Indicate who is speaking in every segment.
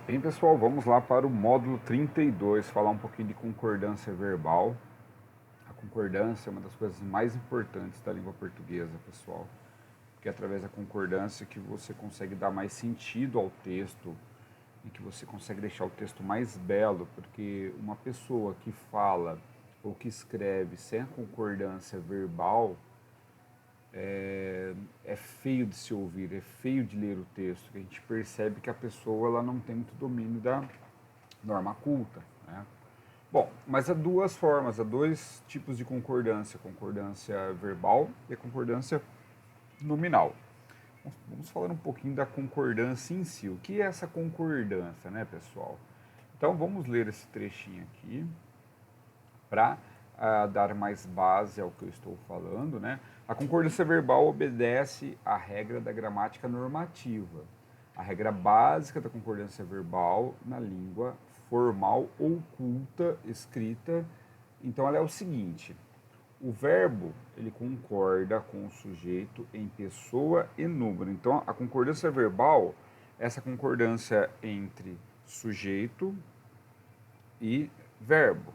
Speaker 1: Bem, pessoal, vamos lá para o módulo 32, falar um pouquinho de concordância verbal. A concordância é uma das coisas mais importantes da língua portuguesa, pessoal, porque é através da concordância que você consegue dar mais sentido ao texto e que você consegue deixar o texto mais belo, porque uma pessoa que fala ou que escreve sem a concordância verbal é feio de se ouvir, é feio de ler o texto, que a gente percebe que a pessoa ela não tem muito domínio da norma culta, né? Bom, mas há duas formas, há dois tipos de concordância, concordância verbal e a concordância nominal. Vamos falar um pouquinho da concordância em si. O que é essa concordância, né, pessoal? Então vamos ler esse trechinho aqui para dar mais base ao que eu estou falando, né? A concordância verbal obedece à regra da gramática normativa, a regra básica da concordância verbal na língua formal ou culta escrita. Então ela é o seguinte: o verbo ele concorda com o sujeito em pessoa e número. Então a concordância verbal é essa concordância entre sujeito e verbo.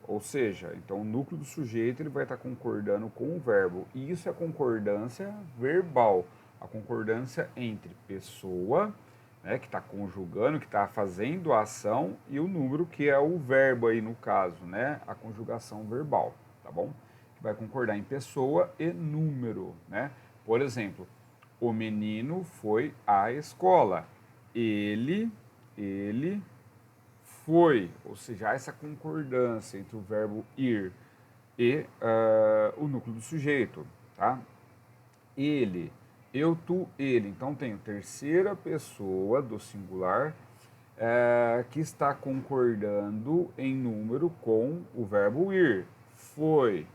Speaker 1: Ou seja, então o núcleo do sujeito ele vai estar concordando com o verbo. E isso é a concordância verbal. A concordância entre pessoa, né, que está conjugando, que está fazendo a ação, e o número, que é o verbo aí no caso, né, a conjugação verbal, tá bom? Que vai concordar em pessoa e número, né? Por exemplo, o menino foi à escola. Ele foi, ou seja, há essa concordância entre o verbo ir e o núcleo do sujeito, tá? Ele, eu, tu, ele. Então tenho terceira pessoa do singular que está concordando em número com o verbo ir. Foi,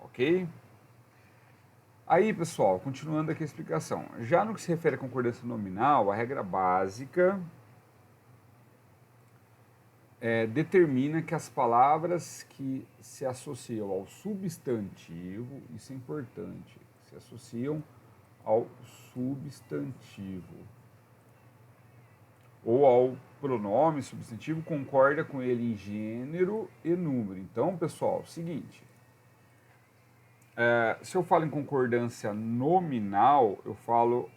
Speaker 1: ok? Aí, pessoal, continuando aqui a explicação. Já no que se refere à concordância nominal, a regra básica determina que as palavras que se associam ao substantivo, isso é importante, se associam ao substantivo ou ao pronome substantivo, concorda com ele em gênero e número. Então, pessoal, seguinte, se eu falo em concordância nominal, eu falo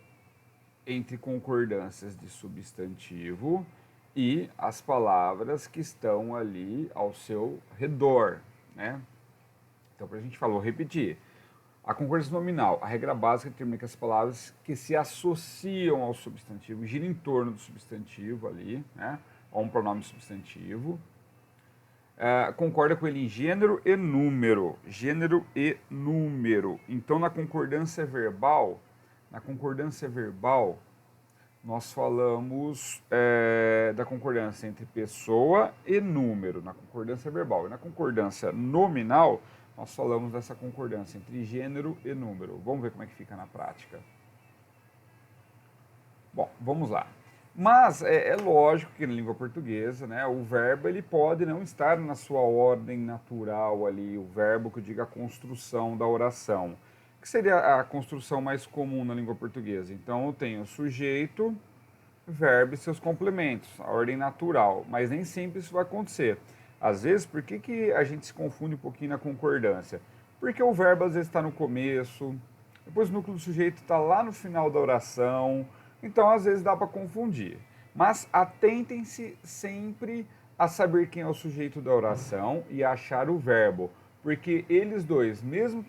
Speaker 1: entre concordâncias de substantivo e as palavras que estão ali ao seu redor, né? Então, para a gente falar, vou repetir. A concordância nominal, a regra básica determina que as palavras que se associam ao substantivo giram em torno do substantivo ali, né? Ou um pronome substantivo. Concorda com ele em gênero e número. Gênero e número. Então, na concordância verbal, nós falamos da concordância entre pessoa e número, na concordância verbal. E na concordância nominal, nós falamos dessa concordância entre gênero e número. Vamos ver como é que fica na prática. Bom, vamos lá. Mas é lógico que na língua portuguesa, né, o verbo ele pode não estar na sua ordem natural ali, o verbo que diga a construção da oração, que seria a construção mais comum na língua portuguesa. Então eu tenho sujeito, verbo e seus complementos, a ordem natural, mas nem sempre isso vai acontecer. Às vezes, por que a gente se confunde um pouquinho na concordância? Porque o verbo às vezes está no começo, depois o núcleo do sujeito está lá no final da oração, então às vezes dá para confundir. Mas atentem-se sempre a saber quem é o sujeito da oração e a achar o verbo, porque eles dois, mesmo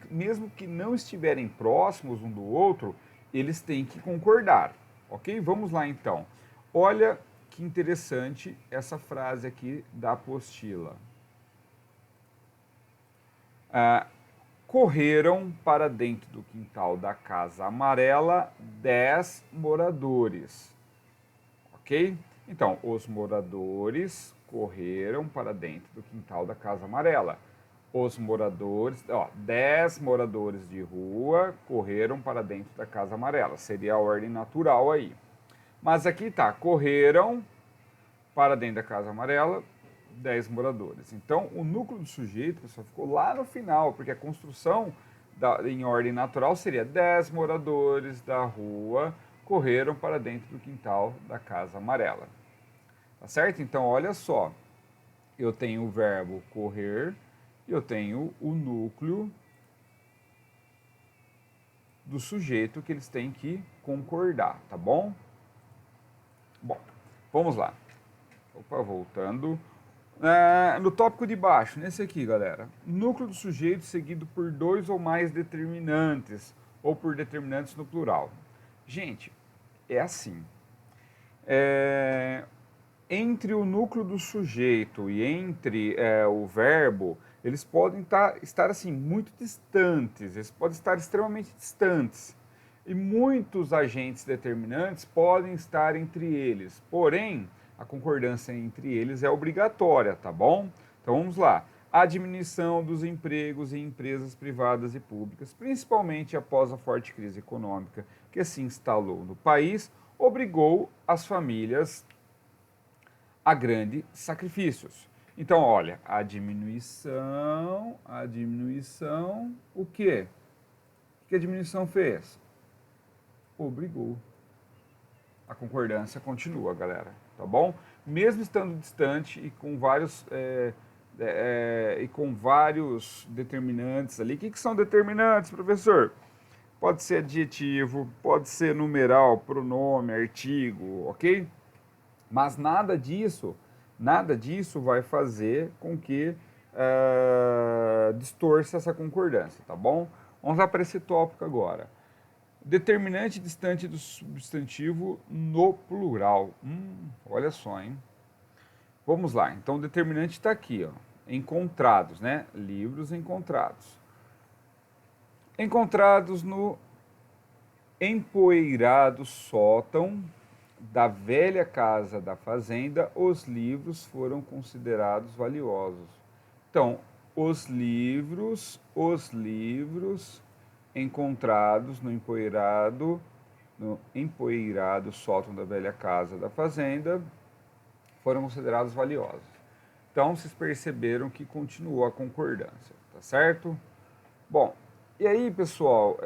Speaker 1: que não estiverem próximos um do outro, eles têm que concordar. Ok? Vamos lá então. Olha que interessante essa frase aqui da apostila. Correram para dentro do quintal da Casa Amarela 10 moradores. Ok? Então, os moradores correram para dentro do quintal da Casa Amarela. Os moradores, 10 moradores de rua correram para dentro da Casa Amarela. Seria a ordem natural aí. Mas aqui tá, correram para dentro da Casa Amarela 10 moradores. Então, o núcleo do sujeito, pessoal, ficou lá no final, porque a construção em ordem natural seria 10 moradores da rua correram para dentro do quintal da Casa Amarela. Tá certo? Então, olha só. Eu tenho o verbo correr e eu tenho o núcleo do sujeito que eles têm que concordar, tá bom? Bom, vamos lá. Opa, voltando. No tópico de baixo, nesse aqui, galera. Núcleo do sujeito seguido por dois ou mais determinantes, ou por determinantes no plural. Gente, é assim. Entre o núcleo do sujeito e entre o verbo, eles podem estar assim, muito distantes, eles podem estar extremamente distantes. E muitos agentes determinantes podem estar entre eles, porém, a concordância entre eles é obrigatória, tá bom? Então vamos lá. A diminuição dos empregos em empresas privadas e públicas, principalmente após a forte crise econômica que se instalou no país, obrigou as famílias a grandes sacrifícios. Então, olha, a diminuição, o quê? O que a diminuição fez? Obrigou. A concordância continua, galera, tá bom? Mesmo estando distante e com vários determinantes ali. O que são determinantes, professor? Pode ser adjetivo, pode ser numeral, pronome, artigo, ok? Mas nada disso vai fazer com que distorça essa concordância, tá bom? Vamos lá para esse tópico agora. Determinante distante do substantivo no plural. Olha só, hein? Vamos lá. Então, o determinante está aqui, ó. Encontrados, né? Livros encontrados. Encontrados no empoeirado sótão da velha casa da fazenda, os livros foram considerados valiosos. Então, os livros encontrados no empoeirado sótão da velha casa da fazenda foram considerados valiosos. Então, vocês perceberam que continuou a concordância, tá certo? Bom, e aí, pessoal,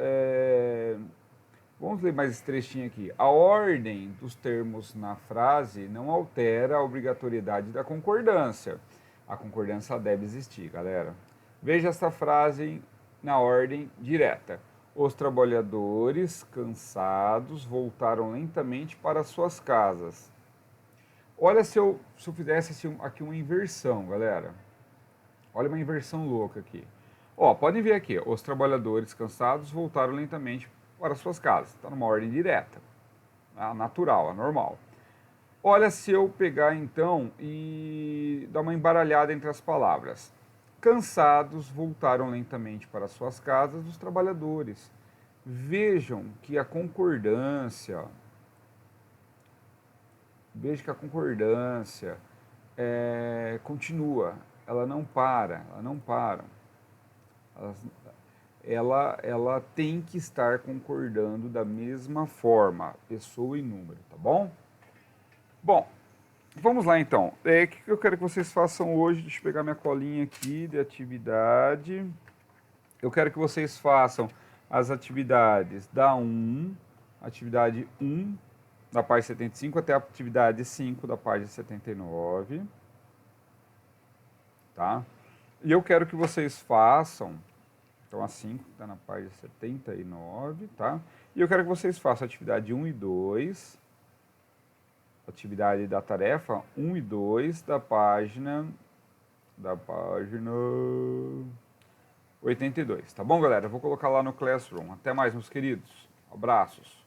Speaker 1: vamos ler mais esse trechinho aqui. A ordem dos termos na frase não altera a obrigatoriedade da concordância. A concordância deve existir, galera. Veja essa frase na ordem direta. Os trabalhadores, cansados, voltaram lentamente para suas casas. Olha se eu fizesse aqui uma inversão, galera. Olha uma inversão louca aqui. Ó, podem ver aqui, os trabalhadores cansados voltaram lentamente para suas casas. Está numa ordem direta, a natural, a normal. Olha se eu pegar então e dar uma embaralhada entre as palavras. Cansados voltaram lentamente para suas casas os trabalhadores. Vejam que a concordância, continua, ela não para. Ela tem que estar concordando da mesma forma, pessoa e número, tá bom? Bom, vamos lá então. O que eu quero que vocês façam hoje? Deixa eu pegar minha colinha aqui de atividade. Eu quero que vocês façam as atividades da 1, atividade 1 da página 75 até a atividade 5 da página 79. Tá? E eu quero que vocês façam, então a 5 está na página 79, tá? E eu quero que vocês façam a atividade 1 e 2, atividade da tarefa 1 e 2 da página 82, tá bom, galera? Eu vou colocar lá no Classroom. Até mais, meus queridos. Abraços.